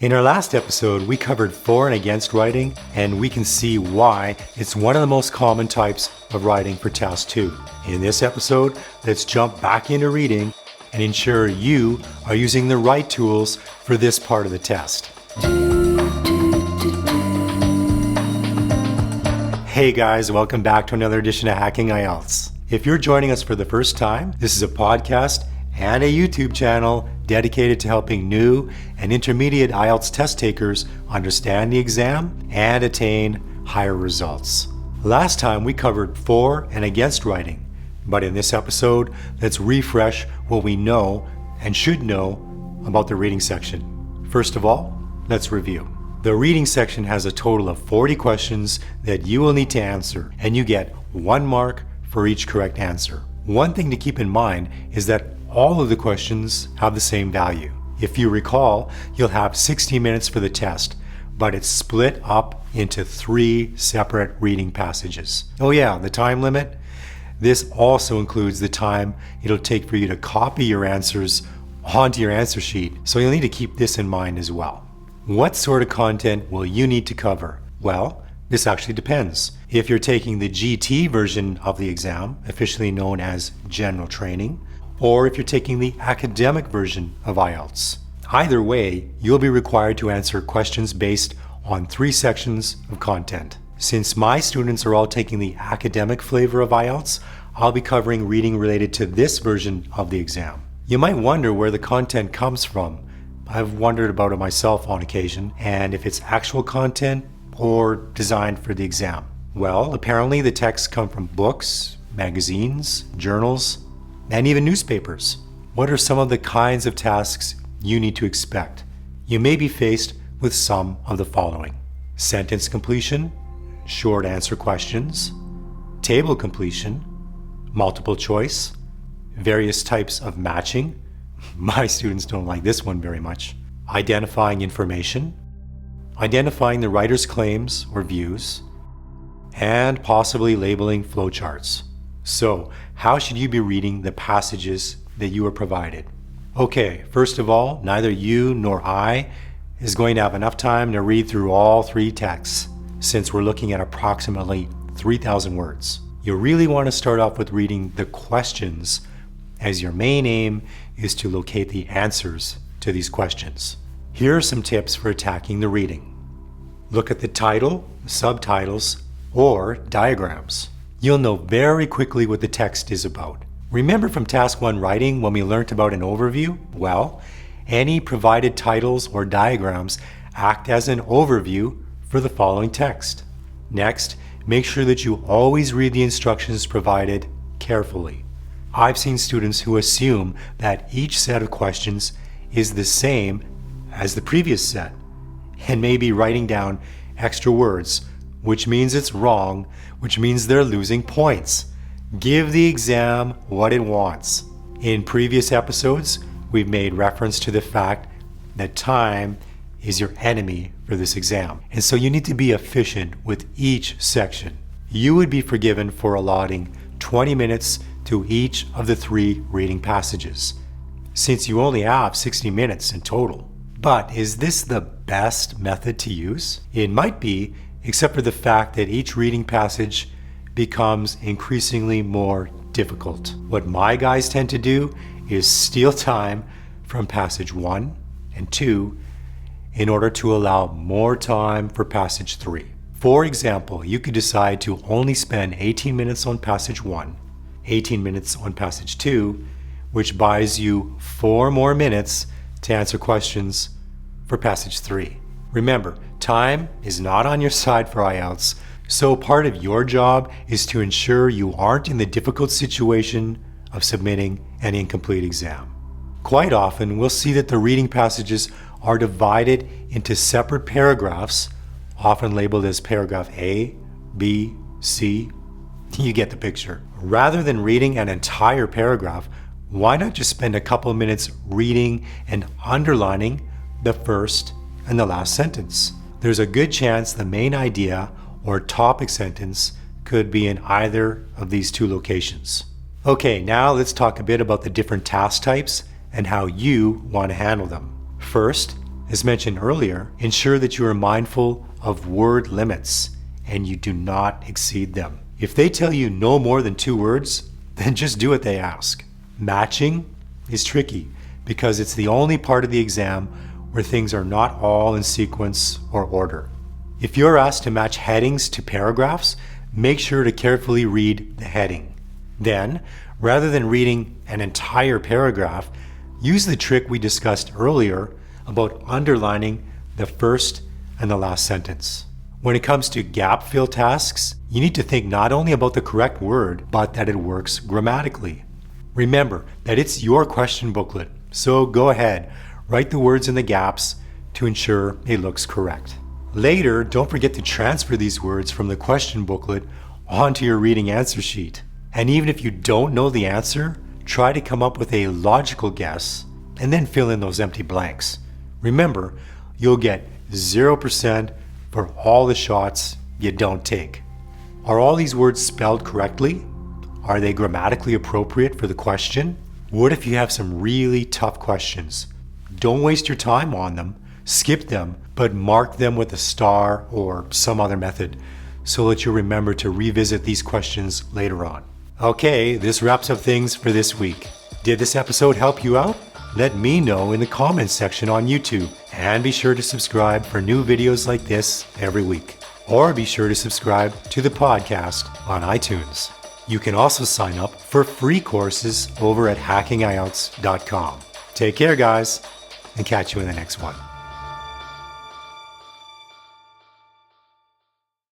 In our last episode, we covered for and against writing, and we can see why it's one of the most common types of writing for Task 2. In this episode, let's jump back into reading and ensure you are using the right tools for this part of the test. Hey guys, welcome back to another edition of Hacking IELTS. If you're joining us for the first time, this is a podcast and a YouTube channel dedicated to helping new and intermediate IELTS test takers understand the exam and attain higher results. Last time we covered for and against writing, but in this episode, let's refresh what we know and should know about the reading section. First of all, let's review. The reading section has a total of 40 questions that you will need to answer, and you get 1 mark for each correct answer. One thing to keep in mind is that all of the questions have the same value. If you recall, you'll have 60 minutes for the test, but it's split up into 3 separate reading passages. Oh yeah, the time limit? This also includes the time it'll take for you to copy your answers onto your answer sheet, so you'll need to keep this in mind as well. What sort of content will you need to cover? Well, this actually depends. If you're taking the GT version of the exam, officially known as General Training, or if you're taking the academic version of IELTS. Either way, you'll be required to answer questions based on 3 sections of content. Since my students are all taking the academic flavor of IELTS, I'll be covering reading related to this version of the exam. You might wonder where the content comes from. I've wondered about it myself on occasion, and if it's actual content or designed for the exam. Well, apparently the texts come from books, magazines, journals, and even newspapers. What are some of the kinds of tasks you need to expect? You may be faced with some of the following: sentence completion, short answer questions, table completion, multiple choice, various types of matching. My students don't like this one very much. Identifying information, identifying the writer's claims or views, and possibly labeling flowcharts. So, how should you be reading the passages that you are provided? Okay, first of all, neither you nor I is going to have enough time to read through all 3 texts, since we're looking at approximately 3,000 words. You really want to start off with reading the questions, as your main aim is to locate the answers to these questions. Here are some tips for attacking the reading. Look at the title, subtitles, or diagrams. You'll know very quickly what the text is about. Remember from Task 1 writing when we learned about an overview? Well, any provided titles or diagrams act as an overview for the following text. Next, make sure that you always read the instructions provided carefully. I've seen students who assume that each set of questions is the same as the previous set, and may be writing down extra words, which means it's wrong, which means they're losing points. Give the exam what it wants. In previous episodes, we've made reference to the fact that time is your enemy for this exam. And so you need to be efficient with each section. You would be forgiven for allotting 20 minutes to each of the 3 reading passages, since you only have 60 minutes in total. But is this the best method to use? It might be, except for the fact that each reading passage becomes increasingly more difficult. What my guys tend to do is steal time from passage 1 and 2 in order to allow more time for passage 3. For example, you could decide to only spend 18 minutes on passage 1, 18 minutes on passage 2, which buys you 4 more minutes to answer questions for passage 3. Remember, time is not on your side for IELTS, so part of your job is to ensure you aren't in the difficult situation of submitting an incomplete exam. Quite often, we'll see that the reading passages are divided into separate paragraphs, often labeled as paragraph A, B, C. You get the picture. Rather than reading an entire paragraph, why not just spend a couple of minutes reading and underlining the first and the last sentence? There's a good chance the main idea or topic sentence could be in either of these 2 locations. Okay, now let's talk a bit about the different task types and how you want to handle them. First, As mentioned earlier, ensure that you are mindful of word limits and you do not exceed them. If they tell you no more than 2 words, then just do what they ask. Matching is tricky because it's the only part of the exam where things are not all in sequence or order. If you're asked to match headings to paragraphs, make sure to carefully read the heading. Then, rather than reading an entire paragraph, use the trick we discussed earlier about underlining the first and the last sentence. When it comes to gap fill tasks, you need to think not only about the correct word, but that it works grammatically. Remember that it's your question booklet, so go ahead, write the words in the gaps to ensure it looks correct. Later, don't forget to transfer these words from the question booklet onto your reading answer sheet. And even if you don't know the answer, try to come up with a logical guess and then fill in those empty blanks. Remember, you'll get 0% for all the shots you don't take. Are all these words spelled correctly? Are they grammatically appropriate for the question? What if you have some really tough questions? Don't waste your time on them. Skip them, but mark them with a star or some other method so that you'll remember to revisit these questions later on. Okay, this wraps up things for this week. Did this episode help you out? Let me know in the comments section on YouTube, and be sure to subscribe for new videos like this every week. Or be sure to subscribe to the podcast on iTunes. You can also sign up for free courses over at hackingielts.com. Take care, guys, and catch you in the next one.